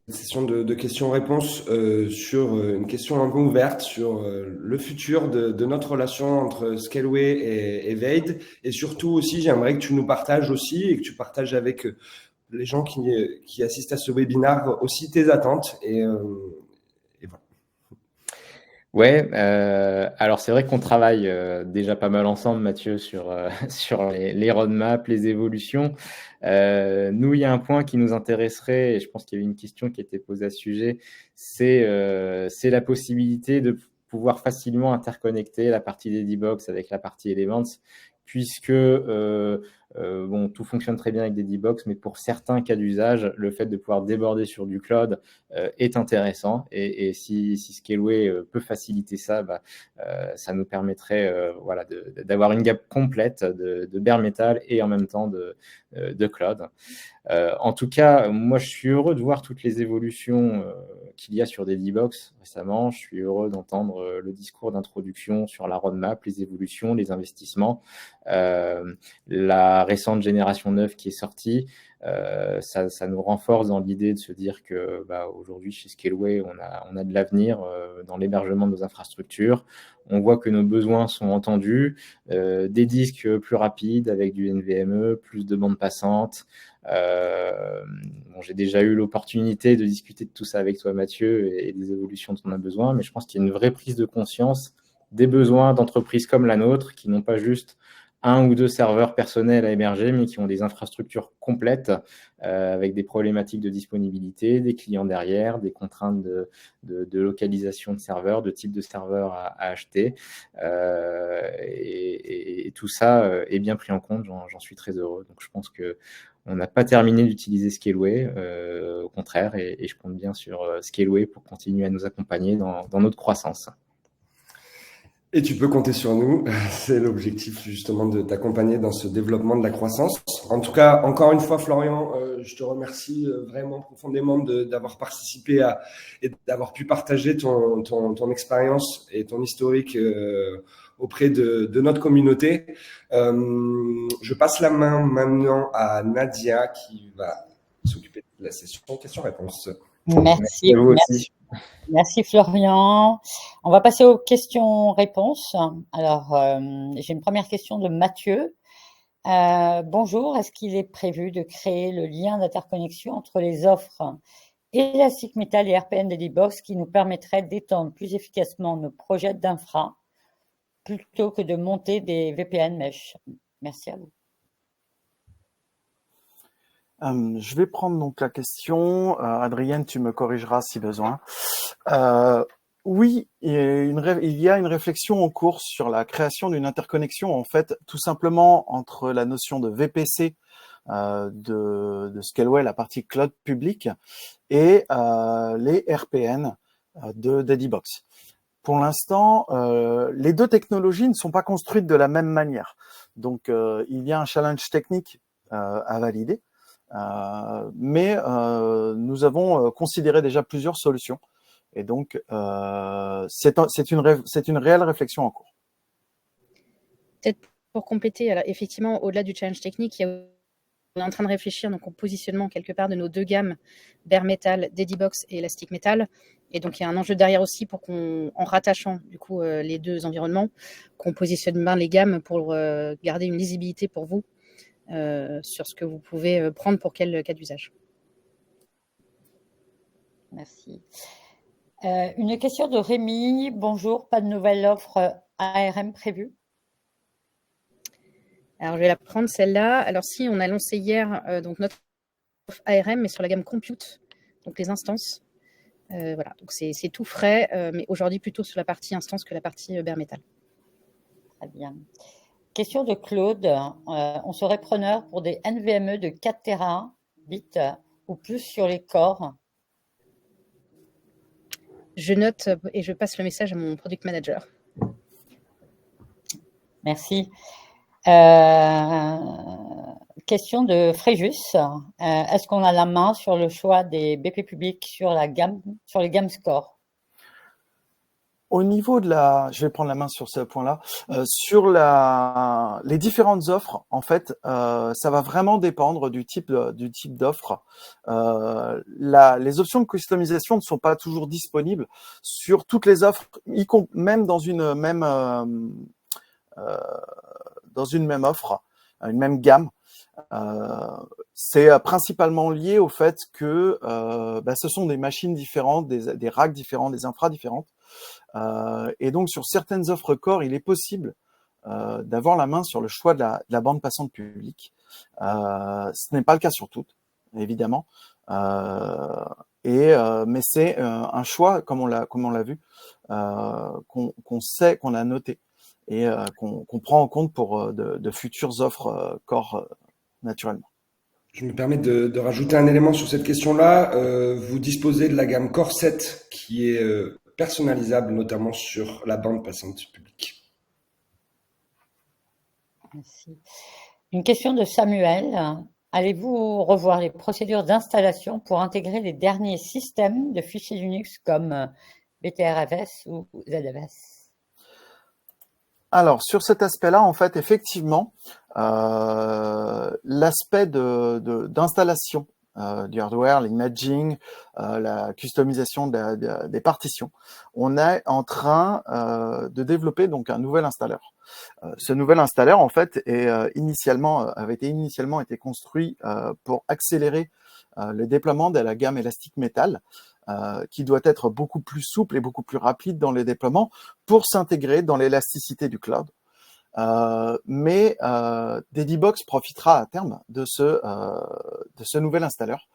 session de questions-réponses sur une question un peu ouverte sur le futur de notre relation entre Scaleway et Veid. Et surtout aussi, j'aimerais que tu nous partages aussi et que tu partages avec les gens qui assistent à ce webinaire aussi tes attentes. Et voilà. Ouais, alors c'est vrai qu'on travaille déjà pas mal ensemble, Mathieu, sur les roadmaps, les évolutions. Nous, il y a un point qui nous intéresserait, et je pense qu'il y avait une question qui a été posée à ce sujet, c'est la possibilité de pouvoir facilement interconnecter la partie Dedibox avec la partie Elements, puisque bon, tout fonctionne très bien avec Dedibox, mais pour certains cas d'usage, le fait de pouvoir déborder sur du cloud est intéressant. Et si Scaleway peut faciliter ça, ça nous permettrait voilà, d'avoir une gamme complète de bare metal et en même temps de cloud. En tout cas, moi, je suis heureux de voir toutes les évolutions qu'il y a sur Dedibox récemment. Je suis heureux d'entendre le discours d'introduction sur la roadmap, les évolutions, les investissements. La récente génération 9 qui est sortie, ça nous renforce dans l'idée de se dire que aujourd'hui, chez Scaleway, on a de l'avenir dans l'hébergement de nos infrastructures. On voit que nos besoins sont entendus, des disques plus rapides avec du NVMe, plus de bandes passantes. Bon, j'ai déjà eu l'opportunité de discuter de tout ça avec toi, Mathieu, et des évolutions dont on a besoin, mais je pense qu'il y a une vraie prise de conscience des besoins d'entreprises comme la nôtre qui n'ont pas juste un ou deux serveurs personnels à héberger, mais qui ont des infrastructures complètes avec des problématiques de disponibilité, des clients derrière, des contraintes de localisation de serveurs, de type de serveur à acheter. Et tout ça est bien pris en compte, j'en suis très heureux. Donc je pense qu'on n'a pas terminé d'utiliser Scaleway, au contraire, et je compte bien sur Scaleway pour continuer à nous accompagner dans notre croissance. Et tu peux compter sur nous. C'est l'objectif justement de t'accompagner dans ce développement de la croissance. En tout cas, encore une fois, Florian, je te remercie vraiment profondément d'avoir participé et d'avoir pu partager ton expérience et ton historique auprès de notre communauté. Je passe la main maintenant à Nadia qui va s'occuper de la session questions-réponses. Merci. À vous aussi. Merci Florian. On va passer aux questions-réponses. Alors, j'ai une première question de Mathieu. Bonjour, est-ce qu'il est prévu de créer le lien d'interconnexion entre les offres Elastic Metal et RPN Dedibox qui nous permettrait d'étendre plus efficacement nos projets d'infra plutôt que de monter des VPN mesh? Merci à vous. Je vais prendre donc la question. Adrienne, tu me corrigeras si besoin. Oui, il y a une réflexion en cours sur la création d'une interconnexion, en fait, tout simplement entre la notion de VPC de Scaleway, la partie cloud public, et les RPN de Dedibox. Pour l'instant, les deux technologies ne sont pas construites de la même manière. Donc, il y a un challenge technique à valider. Mais nous avons considéré déjà plusieurs solutions et donc c'est une réelle réflexion en cours. Peut-être pour compléter, alors effectivement, au-delà du challenge technique, on est en train de réfléchir donc au positionnement quelque part de nos deux gammes, Bare Metal, Dedibox et Elastic Metal. Et donc il y a un enjeu derrière aussi pour en rattachant du coup les deux environnements, qu'on positionne bien les gammes pour garder une lisibilité pour vous. Sur ce que vous pouvez prendre pour quel cas d'usage. Merci. Une question de Rémi. Bonjour, pas de nouvelle offre ARM prévue? Alors, je vais la prendre celle-là. Alors, si, on a lancé hier donc notre offre ARM, mais sur la gamme Compute, donc les instances. Voilà, donc c'est tout frais, mais aujourd'hui plutôt sur la partie instance que la partie Bare Metal. Très bien. Question de Claude. On serait preneur pour des NVMe de 4 Tbit ou plus sur les corps? Je note et je passe le message à mon product manager. Merci. Question de Fréjus. Est-ce qu'on a la main sur le choix des BP publics sur les gammes Score? Au niveau de je vais prendre la main sur ce point-là. Sur les différentes offres, en fait, ça va vraiment dépendre du type d'offre. Les options de customisation ne sont pas toujours disponibles sur toutes les offres, même dans une même offre, une même gamme. C'est principalement lié au fait que ce sont des machines différentes, des racks différents, des infras différentes. Et donc, sur certaines offres core, il est possible d'avoir la main sur le choix de la bande passante publique. Ce n'est pas le cas sur toutes, évidemment. Mais c'est un choix, comme on l'a vu, qu'on sait, qu'on a noté et qu'on prend en compte pour de futures offres core naturellement. Je me permets de rajouter un élément sur cette question-là. Vous disposez de la gamme Core 7 qui est personnalisable, notamment sur la bande passante publique. Merci. Une question de Samuel. Allez-vous revoir les procédures d'installation pour intégrer les derniers systèmes de fichiers Linux comme BTRFS ou ZFS? Alors, sur cet aspect-là, en fait, effectivement, l'aspect d'installation du hardware, l'imaging, la customisation des partitions. On est en train de développer donc un nouvel installeur. Ce nouvel installeur, en fait, avait initialement été construit pour accélérer le déploiement de la gamme Elastic Metal, qui doit être beaucoup plus souple et beaucoup plus rapide dans les déploiements pour s'intégrer dans l'élasticité du cloud. Mais Dedibox profitera à terme de ce nouvel installeur.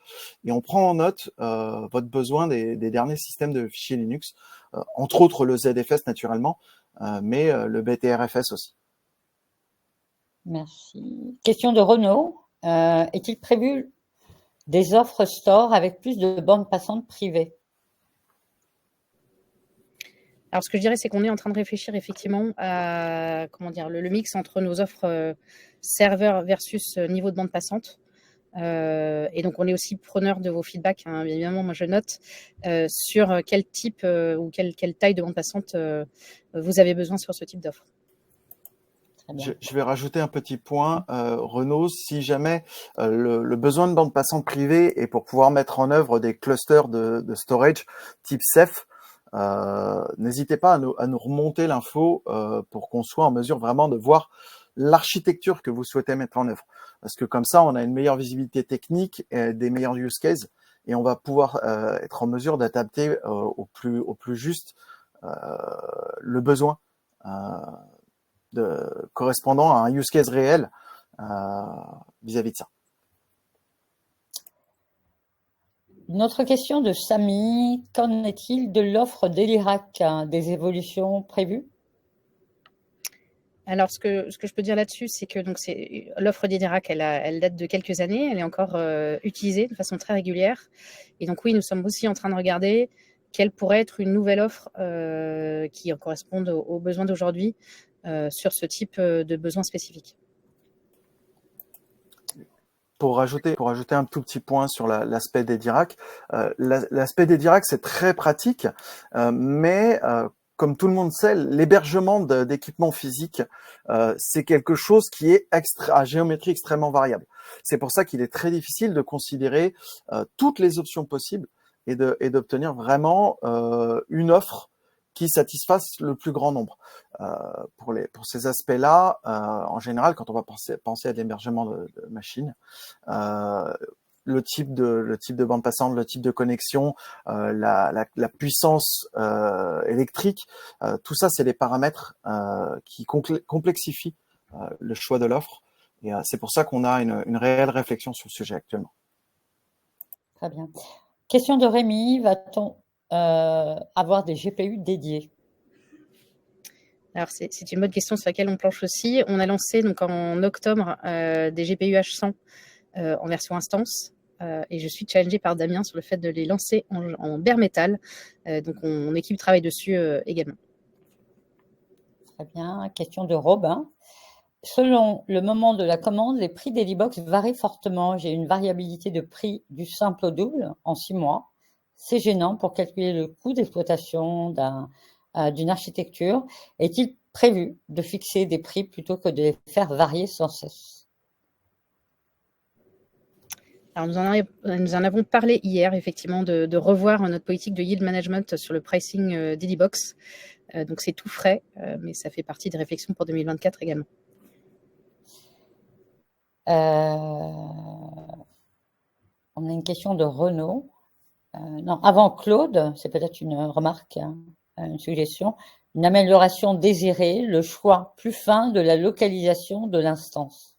Et on prend en note votre besoin des derniers systèmes de fichiers Linux, entre autres le ZFS naturellement, mais le BTRFS aussi. Merci. Question de Renaud. Est-il prévu des offres store avec plus de bandes passantes privées? Alors, ce que je dirais, c'est qu'on est en train de réfléchir effectivement à le mix entre nos offres serveurs versus niveau de bande passante. Et donc, on est aussi preneur de vos feedbacks. Hein, bien évidemment, moi, je note sur quel type ou quelle taille de bande passante vous avez besoin sur ce type d'offre. Je vais rajouter un petit point, Renaud, si jamais le besoin de bande passante privée est pour pouvoir mettre en œuvre des clusters de storage type Ceph, n'hésitez pas à nous remonter l'info pour qu'on soit en mesure vraiment de voir l'architecture que vous souhaitez mettre en œuvre. Parce que comme ça, on a une meilleure visibilité technique, et des meilleurs use cases, et on va pouvoir être en mesure d'adapter au plus juste le besoin correspondant à un use case réel vis-à-vis de ça. Une autre question de Samy. Qu'en est-il de l'offre d'Elirac, des évolutions prévues? Alors, ce que je peux dire là-dessus, c'est que l'offre d'Elirac, elle date de quelques années, elle est encore utilisée de façon très régulière. Et donc oui, nous sommes aussi en train de regarder quelle pourrait être une nouvelle offre qui corresponde aux besoins d'aujourd'hui sur ce type de besoins spécifiques. Pour rajouter un tout petit point sur l'aspect d'Elirac, l'aspect d'Elirac, c'est très pratique, mais comme tout le monde sait, l'hébergement d'équipements physiques, c'est quelque chose qui est à géométrie extrêmement variable. C'est pour ça qu'il est très difficile de considérer toutes les options possibles et d'obtenir vraiment une offre qui satisfasse le plus grand nombre. Pour ces aspects-là, en général, quand on va penser à l'hébergement de machines, le type de bande passante, le type de connexion, la puissance électrique, tout ça, c'est des paramètres qui complexifient le choix de l'offre. Et c'est pour ça qu'on a une réelle réflexion sur le sujet actuellement. Très bien. Question de Rémi. Va-t-on avoir des GPU dédiés? Alors, c'est une bonne question sur laquelle on planche aussi. On a lancé donc en octobre des GPU H100 en version instance. Et je suis challengée par Damien sur le fait de les lancer en bare metal. Donc, mon équipe travaille dessus également. Très bien. Question de Robin. Selon le moment de la commande, les prix d'Edibox varient fortement. J'ai une variabilité de prix du simple au double en 6 mois. C'est gênant pour calculer le coût d'exploitation d'une architecture. Est-il prévu de fixer des prix plutôt que de les faire varier sans cesse? Alors, nous en avons parlé hier, effectivement, de revoir notre politique de yield management sur le pricing d'Edibox. Donc, c'est tout frais, mais ça fait partie des réflexions pour 2024 également. On a une question de Renaud. Non, avant Claude, c'est peut-être une remarque, une suggestion. Une amélioration désirée, le choix plus fin de la localisation de l'instance.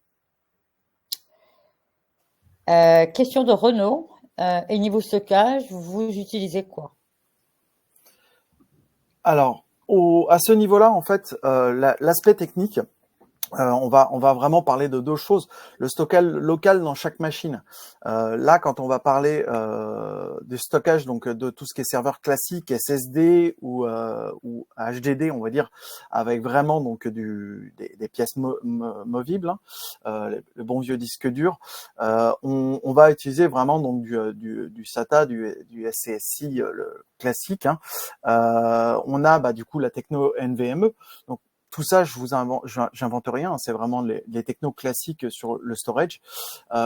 Question de Renaud. Et niveau stockage, vous utilisez quoi? Alors, à ce niveau-là, en fait, l'aspect technique, on va vraiment parler de deux choses. Le stockage local dans chaque machine. Là, quand on va parler du stockage, donc de tout ce qui est serveur classique, SSD ou HDD, on va dire, avec vraiment donc des pièces movibles, le bon vieux disque dur. On va utiliser vraiment donc du SATA, du SCSI le classique. On a du coup la techno NVMe. Donc tout ça, j'invente rien, c'est vraiment les technos classiques sur le storage.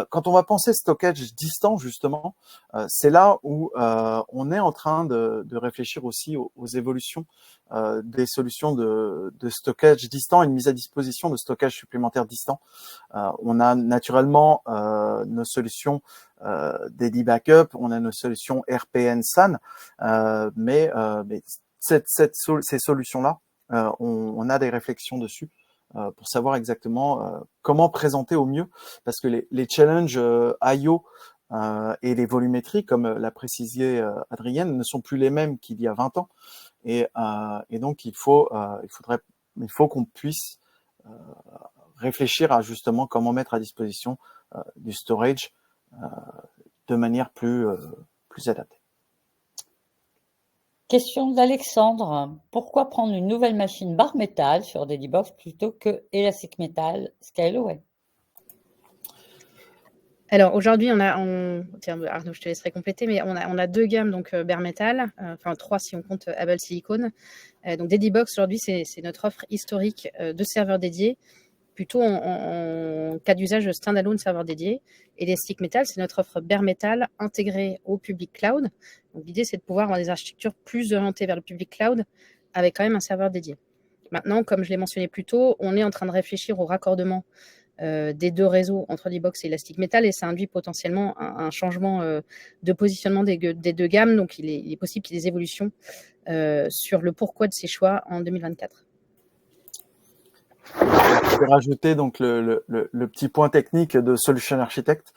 Quand on va penser stockage distant, justement, c'est là où on est en train de réfléchir aussi aux évolutions des solutions de stockage distant et une mise à disposition de stockage supplémentaire distant. On a naturellement nos solutions Dedi Backup, on a nos solutions RPN SAN, mais ces solutions-là, on a des réflexions dessus pour savoir exactement comment présenter au mieux, parce que les challenges I/O et les volumétries, comme l'a précisé Adrienne, ne sont plus les mêmes qu'il y a 20 ans. Et donc, il faut qu'on puisse réfléchir à justement comment mettre à disposition du storage de manière plus adaptée. Question d'Alexandre. Pourquoi prendre une nouvelle machine bare métal sur DediBox plutôt que Elastic Metal Scaleway? Alors aujourd'hui, tiens, Arnaud, je te laisserai compléter, mais on a 2 gammes, donc bare metal, enfin 3 si on compte Able Silicon. Donc DediBox aujourd'hui, c'est notre offre historique de serveurs dédiés, plutôt en cas d'usage standalone serveur dédié. Et Elastic Metal, c'est notre offre bare metal intégrée au public cloud. Donc l'idée, c'est de pouvoir avoir des architectures plus orientées vers le public cloud avec quand même un serveur dédié. Maintenant, comme je l'ai mentionné plus tôt, on est en train de réfléchir au raccordement des 2 réseaux entre DediBox et Elastic Metal, et ça induit potentiellement un changement de positionnement des 2 gammes. Donc il est possible qu'il y ait des évolutions sur le pourquoi de ces choix en 2024. Je vais rajouter donc le petit point technique de Solution Architect.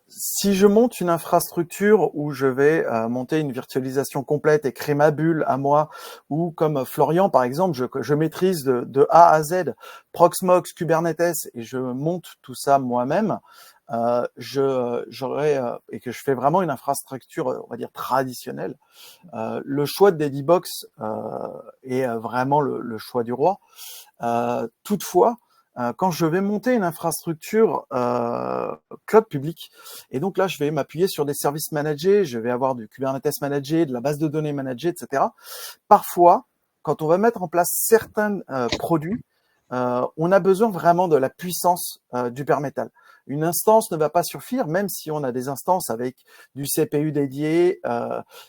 Si je monte une infrastructure où je vais monter une virtualisation complète et créer ma bulle à moi, ou comme Florian par exemple, je maîtrise de A à Z Proxmox, Kubernetes, et je monte tout ça moi-même, et que je fais vraiment une infrastructure, on va dire traditionnelle, le choix de DediBox est vraiment le choix du roi. Toutefois, quand je vais monter une infrastructure cloud public, et donc là je vais m'appuyer sur des services managés, je vais avoir du Kubernetes managé, de la base de données managée, etc. Parfois, quand on va mettre en place certains produits, on a besoin vraiment de la puissance du bare metal. Une instance ne va pas suffire, même si on a des instances avec du CPU dédié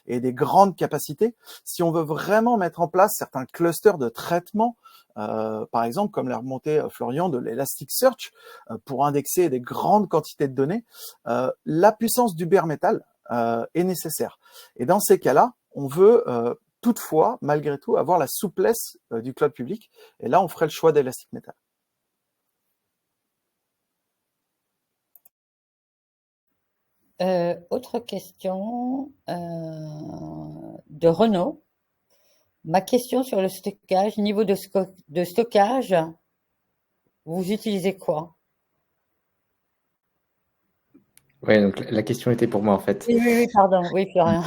et des grandes capacités. Si on veut vraiment mettre en place certains clusters de traitement, par exemple, comme l'a remonté Florian, de l'Elasticsearch, pour indexer des grandes quantités de données, la puissance du bare metal est nécessaire. Et dans ces cas-là, on veut toutefois, malgré tout, avoir la souplesse du cloud public. Et là, on ferait le choix d'Elastic Metal. Autre question de Renaud. Ma question sur le stockage, niveau de stockage, vous utilisez quoi? Oui, donc la question était pour moi en fait. Oui, pardon, oui, Florian.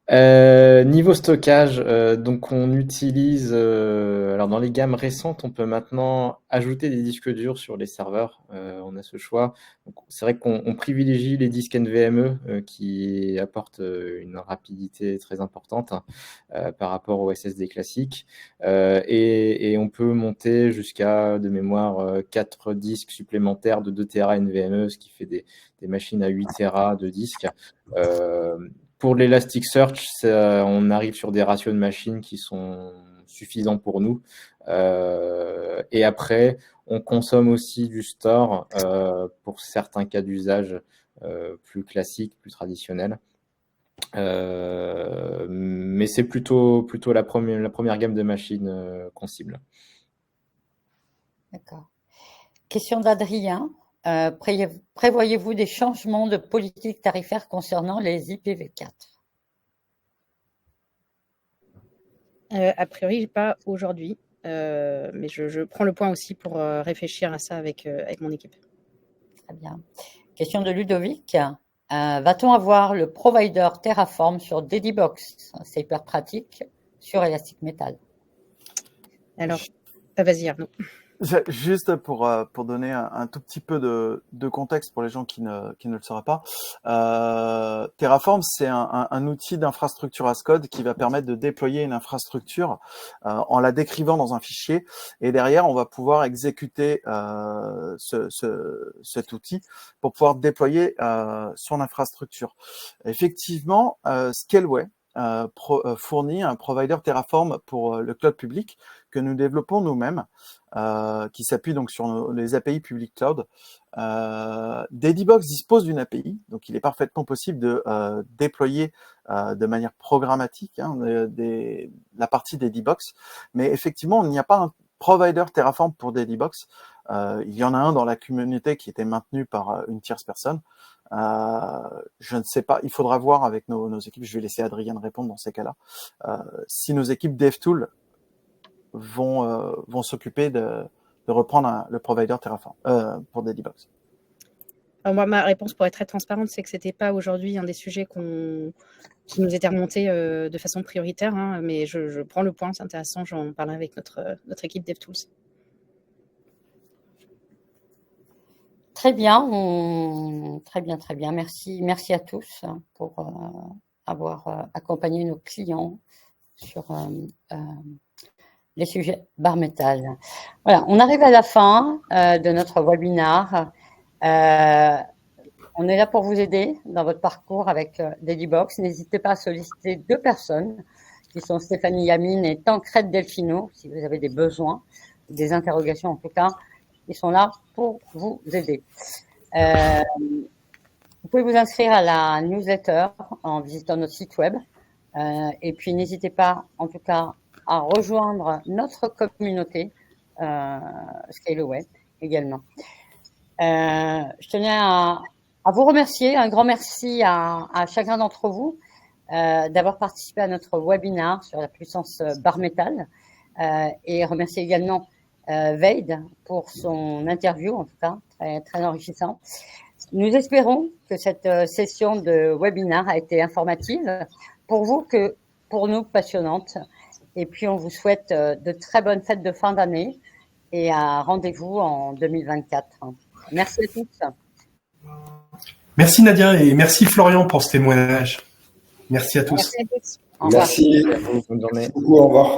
Niveau stockage, donc on utilise, alors dans les gammes récentes, on peut maintenant ajouter des disques durs sur les serveurs. On a ce choix. Donc, c'est vrai qu'on privilégie les disques NVMe qui apportent une rapidité très importante par rapport au SSD classique. Et on peut monter jusqu'à, de mémoire, 4 disques supplémentaires de 2 Tera NVMe, ce qui fait des machines à 8 Tera de disques. Pour l'Elasticsearch, on arrive sur des ratios de machines qui sont suffisants pour nous. Et après, on consomme aussi du store pour certains cas d'usage plus classiques, plus traditionnels. Mais c'est plutôt la première gamme de machines qu'on cible. D'accord. Question d'Adrien. Prévoyez-vous des changements de politique tarifaire concernant les IPv4? A priori, pas aujourd'hui, mais je prends le point aussi pour réfléchir à ça avec mon équipe. Très bien. Question de Ludovic. Va-t-on avoir le provider Terraform sur DediBox? C'est hyper pratique sur Elastic Metal. Alors, vas-y Arnaud. Juste pour donner un tout petit peu de contexte pour les gens qui ne le sauraient pas, Terraform, c'est un outil d'infrastructure as code qui va permettre de déployer une infrastructure en la décrivant dans un fichier, et derrière on va pouvoir exécuter cet outil pour pouvoir déployer son infrastructure. Effectivement, Scaleway fournit un provider Terraform pour le cloud public que nous développons nous-mêmes, qui s'appuie donc sur les API Public Cloud. DediBox dispose d'une API, donc il est parfaitement possible de déployer de manière programmatique la partie DediBox, mais effectivement, il n'y a pas provider Terraform pour Dedibox. Il y en a un dans la communauté qui était maintenu par une tierce personne. Je ne sais pas, il faudra voir avec nos équipes, je vais laisser Adrien répondre dans ces cas-là, si nos équipes DevTool vont s'occuper de reprendre le provider Terraform pour Dedibox. Alors moi, ma réponse pour être très transparente, c'est que c'était pas aujourd'hui un des sujets qui nous était remonté de façon prioritaire, hein, mais je prends le point, c'est intéressant, j'en parlerai avec notre équipe DevTools. Très bien, très bien. Merci à tous pour avoir accompagné nos clients sur les sujets Bare Metal. Voilà, on arrive à la fin de notre webinaire. On est là pour vous aider dans votre parcours avec Dedibox. N'hésitez pas à solliciter 2 personnes qui sont Stéphanie Yamine et Tancred Delfino si vous avez des besoins, des interrogations en tout cas. Ils sont là pour vous aider. Vous pouvez vous inscrire à la newsletter en visitant notre site web. Et puis, n'hésitez pas, en tout cas, à rejoindre notre communauté Scaleway également. Je tenais à vous remercier. Un grand merci à chacun d'entre vous d'avoir participé à notre webinaire sur la puissance Bare Metal. Et remercier également Veid pour son interview, en tout cas, très, très enrichissant. Nous espérons que cette session de webinaire a été informative pour vous que pour nous passionnante. Et puis, on vous souhaite de très bonnes fêtes de fin d'année et un rendez-vous en 2024. Merci à tous. Merci Nadia et merci Florian pour ce témoignage. Merci à tous. Merci à tous. Au revoir. Merci. Bonne journée. Beaucoup, au revoir.